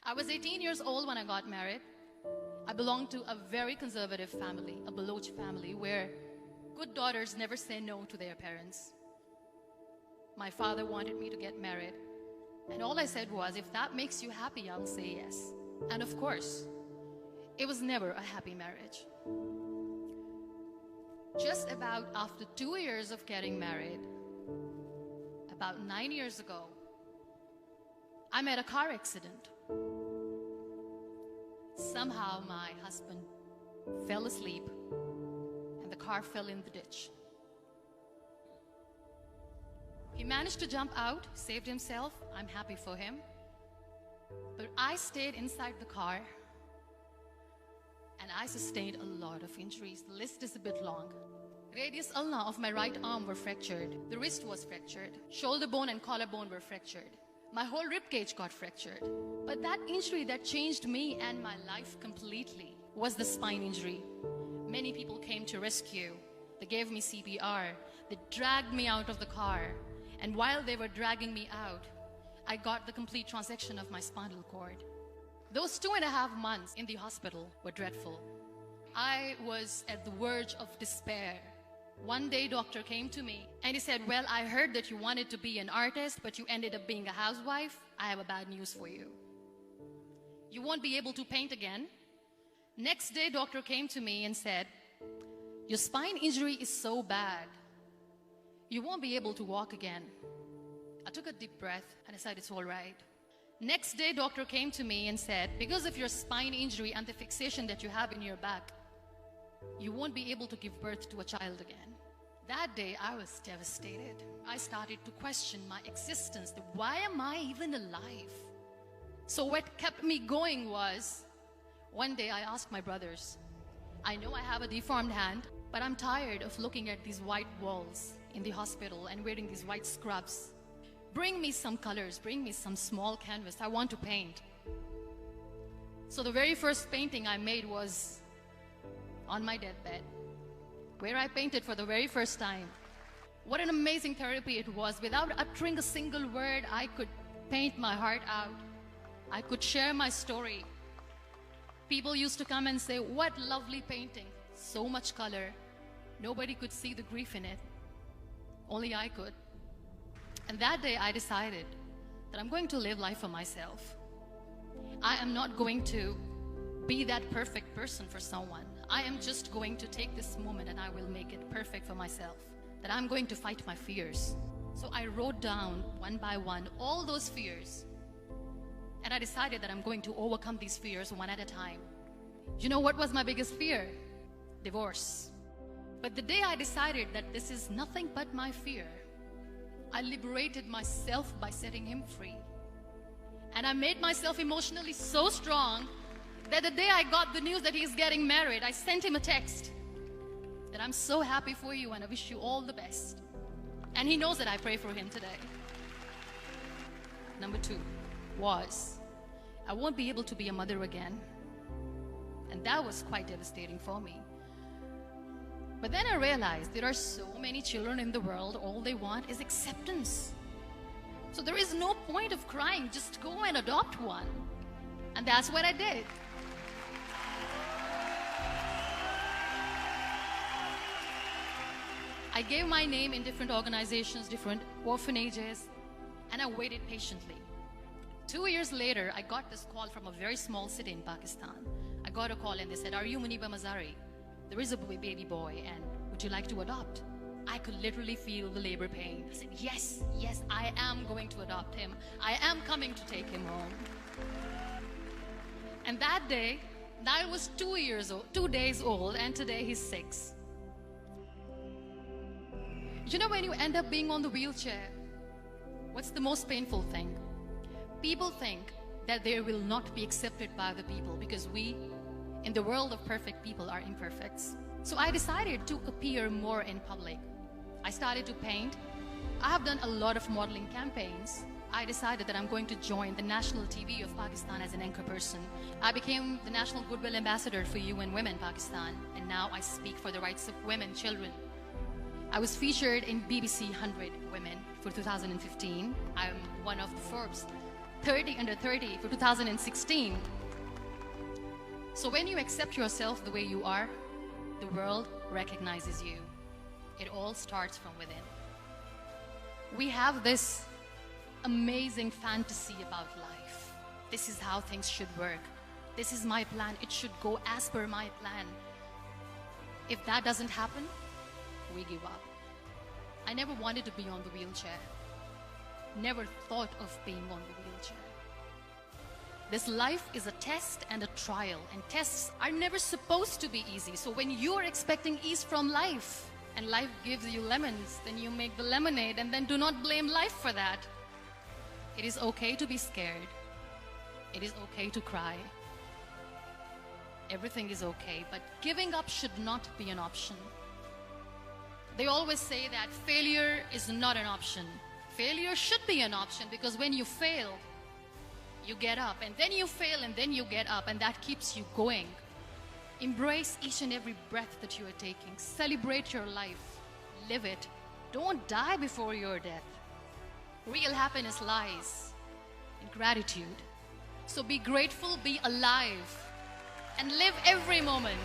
I was 18 years old when I got married. I belonged to a very conservative family, a Baloch family, where good daughters never say no to their parents. My father wanted me to get married, and all I said was, if that makes you happy, I'll say yes. And of course, it was never a happy marriage. Just about after 2 years of getting married, about 9 years ago, I met a car accident. Somehow my husband fell asleep and the car fell in the ditch. He managed to jump out, saved himself. I'm happy for him. But I stayed inside the car and I sustained a lot of injuries. The list is a bit long. Radius ulna of my right arm were fractured. The wrist was fractured. Shoulder bone and collarbone were fractured. My whole rib cage got fractured. But that injury that changed me and my life completely was the spine injury. Many people came to rescue. They gave me CPR. They dragged me out of the car. And while they were dragging me out, I got the complete transection of my spinal cord. Those 2.5 months in the hospital were dreadful. I was at the verge of despair. One day, doctor came to me and he said, well, I heard that you wanted to be an artist, but you ended up being a housewife. I have a bad news for you. You won't be able to paint again. Next day, doctor came to me and said, your spine injury is so bad, you won't be able to walk again. I took a deep breath and I said, it's all right. Next day, doctor came to me and said, because of your spine injury and the fixation that you have in your back, you won't be able to give birth to a child again. That day, I was devastated. I started to question my existence. Why am I even alive? So what kept me going was, one day I asked my brothers, I know I have a deformed hand, but I'm tired of looking at these white walls in the hospital and wearing these white scrubs. Bring me some colors, bring me some small canvas. I want to paint. So the very first painting I made was on my deathbed, where I painted for the very first time. What an amazing therapy it was. Without uttering a single word, I could paint my heart out. I could share my story. People used to come and say, what lovely painting, so much color. Nobody could see the grief in it. Only I could. And that day I decided that I'm going to live life for myself. I am not going to be that perfect person for someone. I am just going to take this moment and I will make it perfect for myself. That I'm going to fight my fears. So I wrote down one by one all those fears. And I decided that I'm going to overcome these fears one at a time. You know what was my biggest fear? Divorce. But the day I decided that this is nothing but my fear, I liberated myself by setting him free. And I made myself emotionally so strong that the day I got the news that he's getting married, I sent him a text that I'm so happy for you and I wish you all the best. And he knows that I pray for him today. Number 2 was, I won't be able to be a mother again. And that was quite devastating for me. But then I realized there are so many children in the world, all they want is acceptance. So there is no point of crying, just go and adopt one. And that's what I did. I gave my name in different organizations, different orphanages, and I waited patiently. 2 years later, I got this call from a very small city in Pakistan. I got a call and they said, are you Muniba Mazari? There is a baby boy and would you like to adopt? I could literally feel the labor pain. I said, yes, I am going to adopt him. I am coming to take him home. And that day, I was 2 days old, and today he's 6. You know, when you end up being on the wheelchair, what's the most painful thing? People think that they will not be accepted by the people because we, in the world of perfect people, are imperfects. So I decided to appear more in public. I started to paint. I have done a lot of modeling campaigns. I decided that I'm going to join the national TV of Pakistan as an anchor person. I became the National Goodwill Ambassador for UN Women Pakistan, and now I speak for the rights of women, children. I was featured in BBC 100 Women for 2015. I'm one of the Forbes 30 under 30 for 2016. So when you accept yourself the way you are, the world recognizes you. It all starts from within. We have this amazing fantasy about life. This is how things should work. This is my plan. It should go as per my plan. If that doesn't happen, we give up. I never wanted to be on the wheelchair. Never thought of being on the wheelchair. This life is a test and a trial, and tests are never supposed to be easy. So when you are expecting ease from life, and life gives you lemons, then you make the lemonade, and then do not blame life for that. It is okay to be scared. It is okay to cry. Everything is okay, but giving up should not be an option. They always say that failure is not an option. Failure should be an option, because when you fail, you get up, and then you fail, and then you get up, and that keeps you going. Embrace each and every breath that you are taking. Celebrate your life. Live it. Don't die before your death. Real happiness lies in gratitude. So be grateful, be alive, and live every moment.